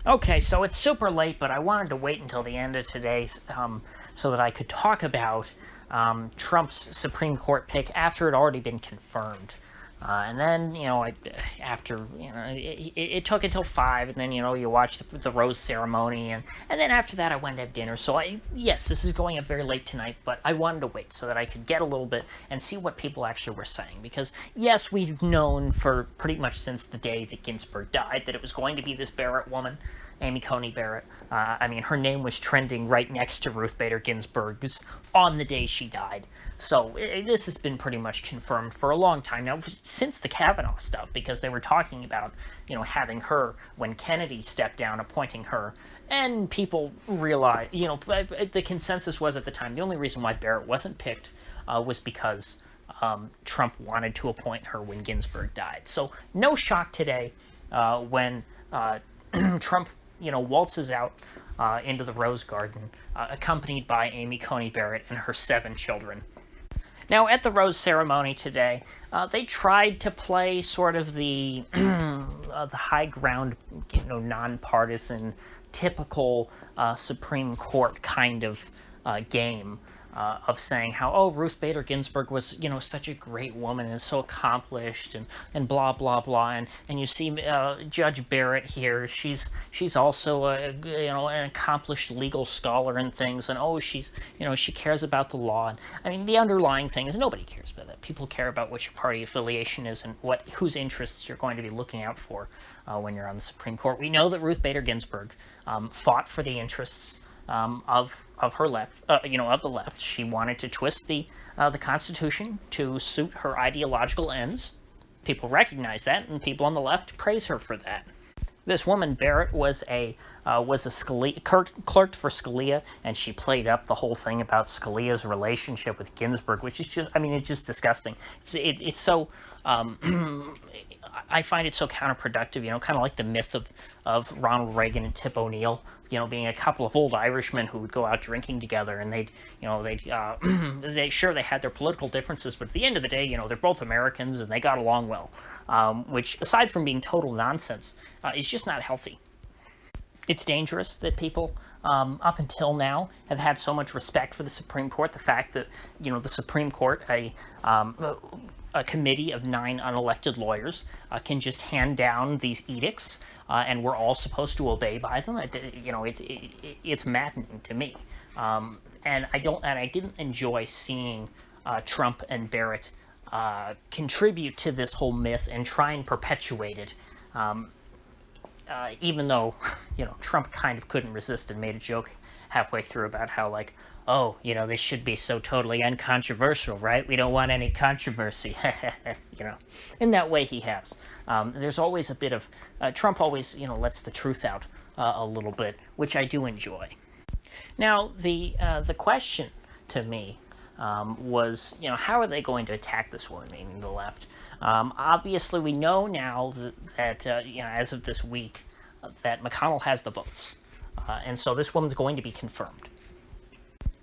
Okay, so it's super late, but I wanted to wait until the end of today's so that I could talk about Trump's Supreme Court pick after it had already been confirmed. And then, after, it took until 5, and then, you watch the rose ceremony, and then after that I went to have dinner. So, yes, this is going up very late tonight, but I wanted to wait so that I could get a little bit and see what people actually were saying. Because, yes, we've known for pretty much since the day that Ginsburg died that it was going to be this Barrett woman, Amy Coney Barrett. Her name was trending right next to Ruth Bader Ginsburg's on the day she died. So this has been pretty much confirmed for a long time now, since the Kavanaugh stuff, because they were talking about, having her when Kennedy stepped down, appointing her. And people realized, the consensus was at the time, the only reason why Barrett wasn't picked was because Trump wanted to appoint her when Ginsburg died. So no shock today when Trump waltzes out into the Rose Garden, accompanied by Amy Coney Barrett and her 7 children. Now, at the Rose ceremony today, they tried to play sort of the high ground, nonpartisan, typical Supreme Court kind of game. Of saying how, oh, Ruth Bader Ginsburg was, such a great woman and so accomplished and blah, blah, blah. And you see Judge Barrett here, she's also an accomplished legal scholar and things. And, oh, she cares about the law. And, the underlying thing is nobody cares about that. People care about what your party affiliation is and whose interests you're going to be looking out for when you're on the Supreme Court. We know that Ruth Bader Ginsburg fought for the interests of her left, of the left. She wanted to twist the Constitution to suit her ideological ends. People recognize that, and people on the left praise her for that. This woman Barrett was a Scalia, clerked for Scalia, and she played up the whole thing about Scalia's relationship with Ginsburg, which is just, it's just disgusting. It's so. I find it so counterproductive, kind of like the myth of Ronald Reagan and Tip O'Neill, being a couple of old Irishmen who would go out drinking together, and they had their political differences, but at the end of the day, they're both Americans and they got along well, which, aside from being total nonsense, is just not healthy. It's dangerous that people, up until now, have had so much respect for the Supreme Court. The fact that, the Supreme Court, a committee of 9 unelected lawyers, can just hand down these edicts, and we're all supposed to obey by them. It's maddening to me. And I didn't enjoy seeing Trump and Barrett contribute to this whole myth and try and perpetuate it. Even though, Trump kind of couldn't resist and made a joke halfway through about how, like, oh, they should be so totally uncontroversial, right? We don't want any controversy, In that way he has. There's always a bit of, Trump always, lets the truth out a little bit, which I do enjoy. Now, the question to me was, how are they going to attack this woman, meaning the left? Obviously, we know now that as of this week, that McConnell has the votes. And so this woman's going to be confirmed.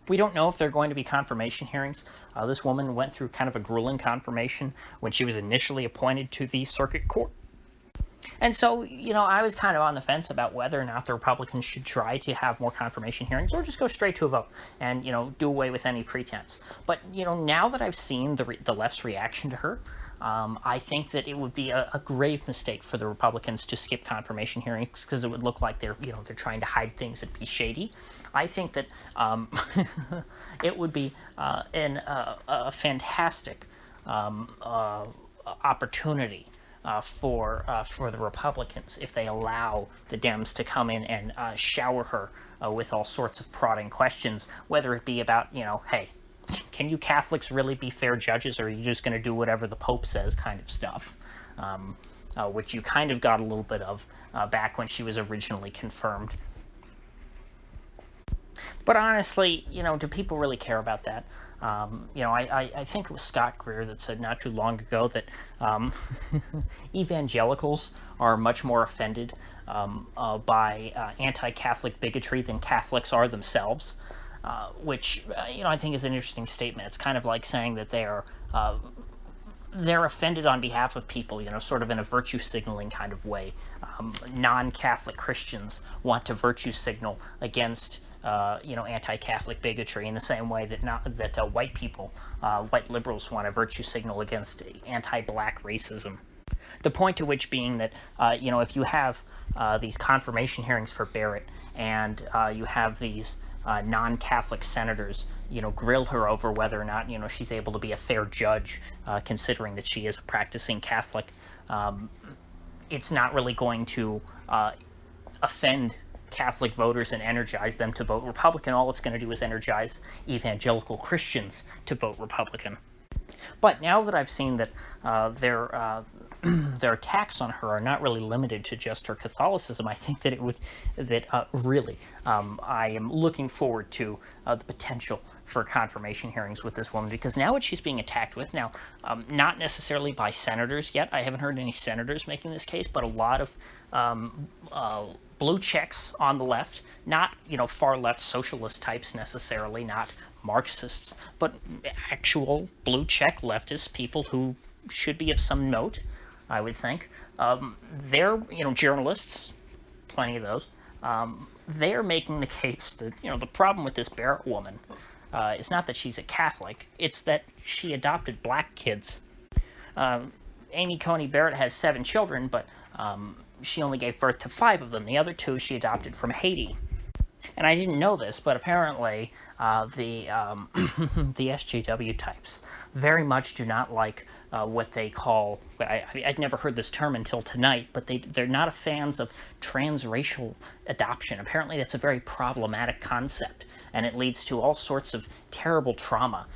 We don't know if there are going to be confirmation hearings. This woman went through kind of a grueling confirmation when she was initially appointed to the circuit court. And so, I was kind of on the fence about whether or not the Republicans should try to have more confirmation hearings or just go straight to a vote and, do away with any pretense. But, now that I've seen the left's reaction to her, I think that it would be a grave mistake for the Republicans to skip confirmation hearings because it would look like they're trying to hide things and be shady. I think that it would be a fantastic opportunity for the Republicans if they allow the Dems to come in and shower her with all sorts of prodding questions, whether it be about, hey, can you Catholics really be fair judges, or are you just going to do whatever the Pope says kind of stuff, which you kind of got a little bit of back when she was originally confirmed. But honestly, do people really care about that? I think it was Scott Greer that said not too long ago that evangelicals are much more offended by anti-Catholic bigotry than Catholics are themselves. Which, I think is an interesting statement. It's kind of like saying that they are they're offended on behalf of people, sort of in a virtue signaling kind of way. Non-Catholic Christians want to virtue signal against, anti-Catholic bigotry in the same way that white people, white liberals, want to virtue signal against anti-black racism. The point to which being that, if you have these confirmation hearings for Barrett and you have these non-Catholic senators, grill her over whether or not, she's able to be a fair judge, considering that she is a practicing Catholic, it's not really going to offend Catholic voters and energize them to vote Republican. All it's going to do is energize evangelical Christians to vote Republican. But now that I've seen that their attacks on her are not really limited to just her Catholicism, I think that I am looking forward to the potential for confirmation hearings with this woman, because now what she's being attacked with, now not necessarily by senators yet, I haven't heard any senators making this case, but a lot of blue checks on the left, not far left socialist types necessarily, not Marxists, but actual blue check leftist people who should be of some note, I would think. They're journalists, plenty of those. They're making the case that the problem with this Barrett woman is not that she's a Catholic, it's that she adopted black kids. Amy Coney Barrett has 7 children, but she only gave birth to 5 of them. The other 2 she adopted from Haiti. And I didn't know this, but apparently the SJW types very much do not like what they call, I'd never heard this term until tonight, but they're not fans of transracial adoption. Apparently that's a very problematic concept, and it leads to all sorts of terrible trauma.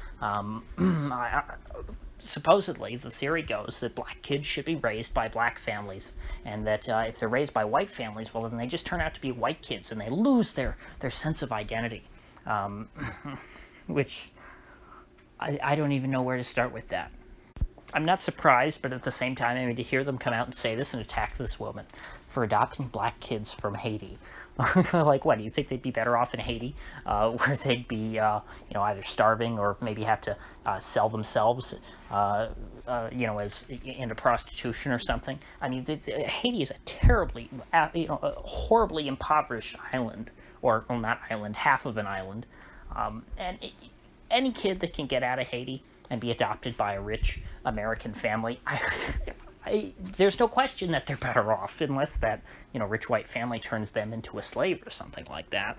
Supposedly, the theory goes that black kids should be raised by black families, and that if they're raised by white families, well, then they just turn out to be white kids, and they lose their sense of identity, which I don't even know where to start with that. I'm not surprised, but at the same time, I mean, to hear them come out and say this and attack this woman for adopting black kids from Haiti. Like, what, do you think they'd be better off in Haiti, where they'd be, either starving or maybe have to sell themselves, as into prostitution or something? I mean, Haiti is a terribly, a horribly impoverished island, or, well, not island, half of an island, and any kid that can get out of Haiti and be adopted by a rich American family, there's no question that they're better off, unless that, rich white family turns them into a slave or something like that.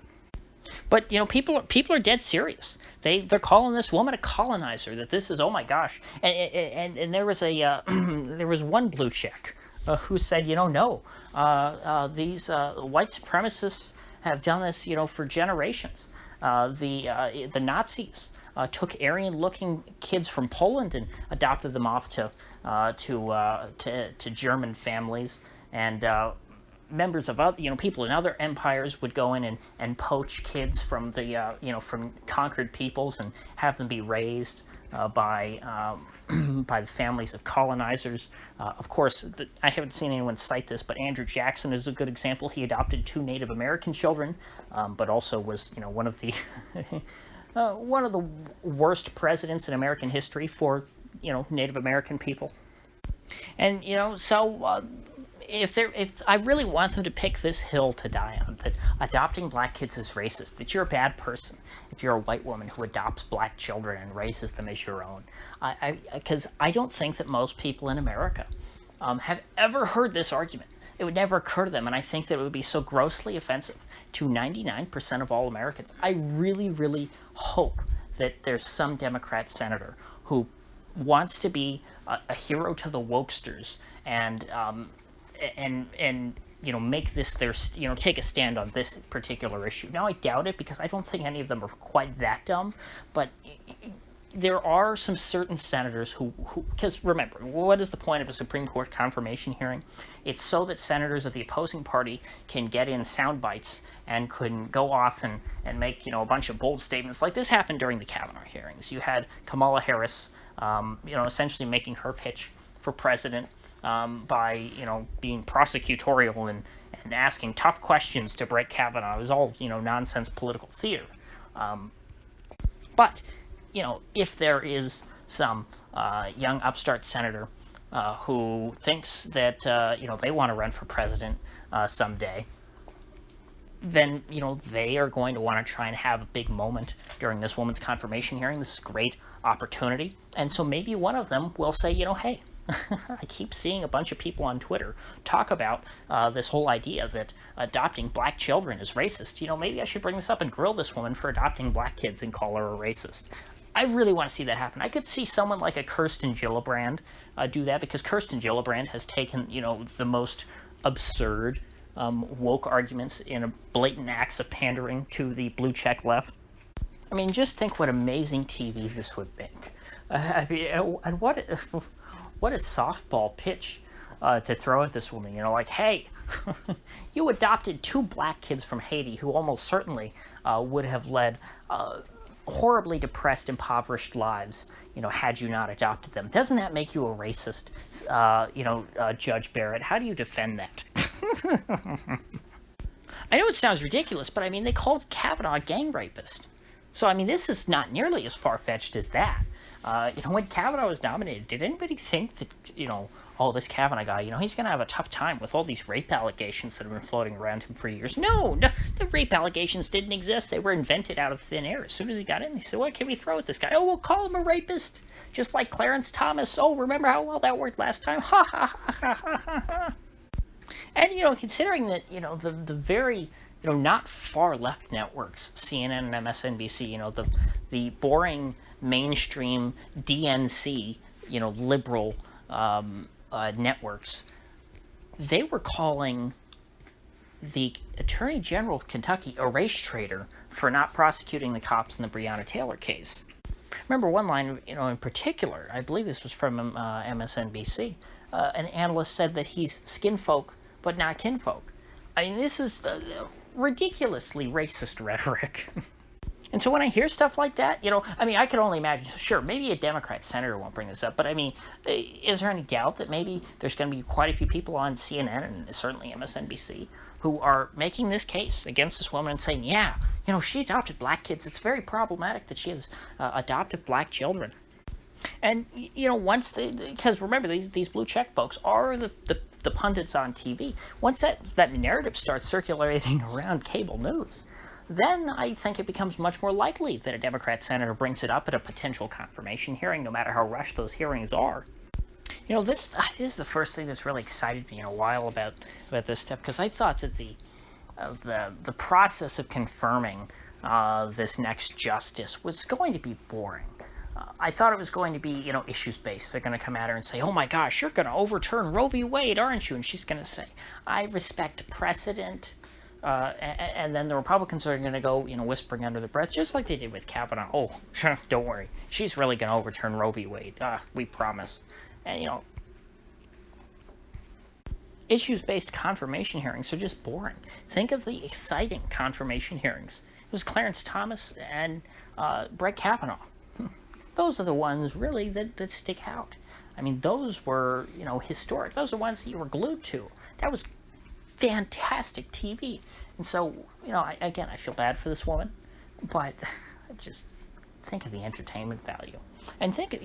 But, people are dead serious. They're calling this woman a colonizer, that this is, oh my gosh. And there was there was one blue check who said, no, these white supremacists have done this, for generations. The Nazis took Aryan-looking kids from Poland and adopted them off to German families, and members of other, people in other empires would go in and poach kids from the, from conquered peoples and have them be raised by the families of colonizers. Of course, I haven't seen anyone cite this, but Andrew Jackson is a good example. He adopted 2 Native American children, but also was, one of the one of the worst presidents in American history for, Native American people. And, so if I really want them to pick this hill to die on, that adopting black kids is racist, that you're a bad person if you're a white woman who adopts black children and raises them as your own. Because I don't think that most people in America have ever heard this argument. It would never occur to them, and I think that it would be so grossly offensive to 99% of all Americans. I really, really hope that there's some Democrat senator who wants to be a hero to the wokesters and make this their, take a stand on this particular issue. Now, I doubt it, because I don't think any of them are quite that dumb, but there are some certain senators who, because remember, what is the point of a Supreme Court confirmation hearing? It's so that senators of the opposing party can get in sound bites and can go off and make, a bunch of bold statements. Like this happened during the Kavanaugh hearings. You had Kamala Harris, essentially making her pitch for president by, being prosecutorial and asking tough questions to Brett Kavanaugh. It was all, nonsense political theater. But if there is some young upstart senator who thinks that they want to run for president someday, then they are going to want to try and have a big moment during this woman's confirmation hearing. This is a great opportunity, and so maybe one of them will say, hey, I keep seeing a bunch of people on Twitter talk about this whole idea that adopting black children is racist. Maybe I should bring this up and grill this woman for adopting black kids and call her a racist. I really want to see that happen. I could see someone like a Kirsten Gillibrand do that, because Kirsten Gillibrand has taken, the most absurd woke arguments in a blatant acts of pandering to the blue check left. I mean, just think what amazing TV this would make. And what a softball pitch to throw at this woman. Like, hey, you adopted 2 black kids from Haiti who almost certainly would have led horribly depressed, impoverished lives, had you not adopted them. Doesn't that make you a racist, Judge Barrett? How do you defend that? I know it sounds ridiculous, but I mean, they called Kavanaugh a gang rapist. So, I mean, this is not nearly as far-fetched as that. When Kavanaugh was nominated, did anybody think that, this Kavanaugh guy, he's going to have a tough time with all these rape allegations that have been floating around him for years? No, the rape allegations didn't exist. They were invented out of thin air. As soon as he got in, they said, what can we throw at this guy? Oh, we'll call him a rapist, just like Clarence Thomas. Oh, remember how well that worked last time? Ha, ha, ha, ha, ha, ha. And, considering that, the very, not far left networks, CNN and MSNBC, the boring mainstream DNC, liberal networks, they were calling the Attorney General of Kentucky a race traitor for not prosecuting the cops in the Breonna Taylor case. Remember one line, in particular, I believe this was from MSNBC, an analyst said that he's skinfolk but not kinfolk. I mean, this is ridiculously racist rhetoric. And so when I hear stuff like that, I can only imagine, sure, maybe a Democrat senator won't bring this up, but I mean, is there any doubt that maybe there's going to be quite a few people on CNN and certainly MSNBC who are making this case against this woman and saying, yeah, she adopted black kids. It's very problematic that she has adopted black children. And, because remember, these blue check folks are the pundits on TV. Once that narrative starts circulating around cable news, then I think it becomes much more likely that a Democrat senator brings it up at a potential confirmation hearing, no matter how rushed those hearings are. This is the first thing that's really excited me in a while about this step, because I thought that the process of confirming this next justice was going to be boring. I thought it was going to be, issues-based. They're going to come at her and say, oh my gosh, you're going to overturn Roe v. Wade, aren't you? And she's going to say, I respect precedent. And then the Republicans are going to go, whispering under their breath, just like they did with Kavanaugh. Oh, don't worry. She's really going to overturn Roe v. Wade. We promise. And, issues-based confirmation hearings are just boring. Think of the exciting confirmation hearings. It was Clarence Thomas and Brett Kavanaugh. Those are the ones, really, that stick out. I mean, those were, historic. Those are ones that you were glued to. That was fantastic TV. And so, I feel bad for this woman, but just think of the entertainment value. And think,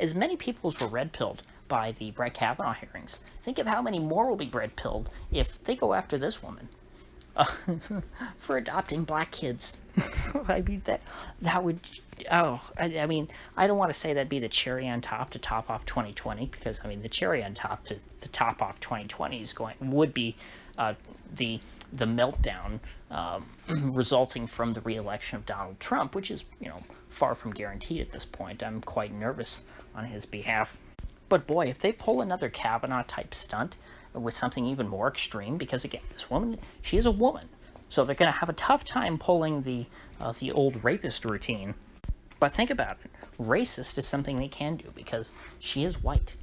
as many people as were red-pilled by the Brett Kavanaugh hearings, think of how many more will be red-pilled if they go after this woman for adopting black kids. I mean, that would... Oh, I don't want to say that'd be the cherry on top to top off 2020, because, the cherry on top to top off 2020 would be the meltdown resulting from the re-election of Donald Trump, which is, far from guaranteed at this point. I'm quite nervous on his behalf. But boy, if they pull another Kavanaugh-type stunt with something even more extreme, because again, this woman, she is a woman, so they're going to have a tough time pulling the old rapist routine. But think about it. Racist is something they can do because she is white,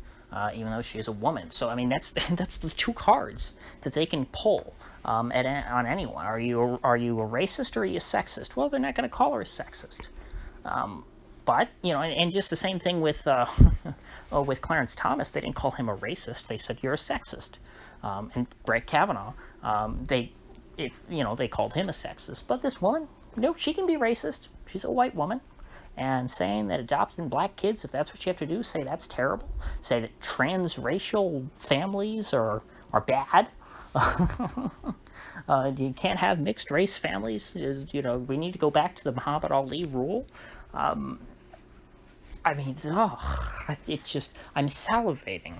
even though she is a woman. So, that's the two cards that they can pull on anyone. Are you a racist or are you a sexist? Well, they're not going to call her a sexist. But, and just the same thing with with Clarence Thomas. They didn't call him a racist. They said, you're a sexist. And Brett Kavanaugh, they called him a sexist. But this woman, no, she can be racist. She's a white woman. and saying that adopting black kids, if that's what you have to do, say that's terrible. Say that transracial families are bad. You can't have mixed race families. You know, we need to go back to the Muhammad Ali rule. I mean, it's just, I'm salivating.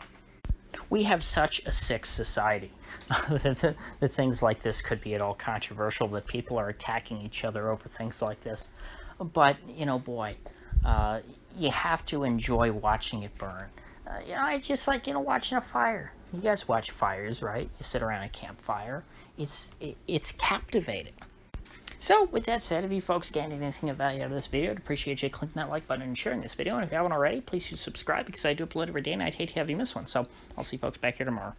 We have such a sick society that things like this could be at all controversial, that people are attacking each other over things like this. But, you know, boy, you have to enjoy watching it burn. You know, it's just like, you know, watching a fire. You guys watch fires, right? You sit around a campfire. It's captivating. So, with that said, if you folks gained anything of value out of this video, I'd appreciate you clicking that like button and sharing this video. And if you haven't already, please subscribe, because I do upload every day and I'd hate to have you miss one. So, I'll see you folks back here tomorrow.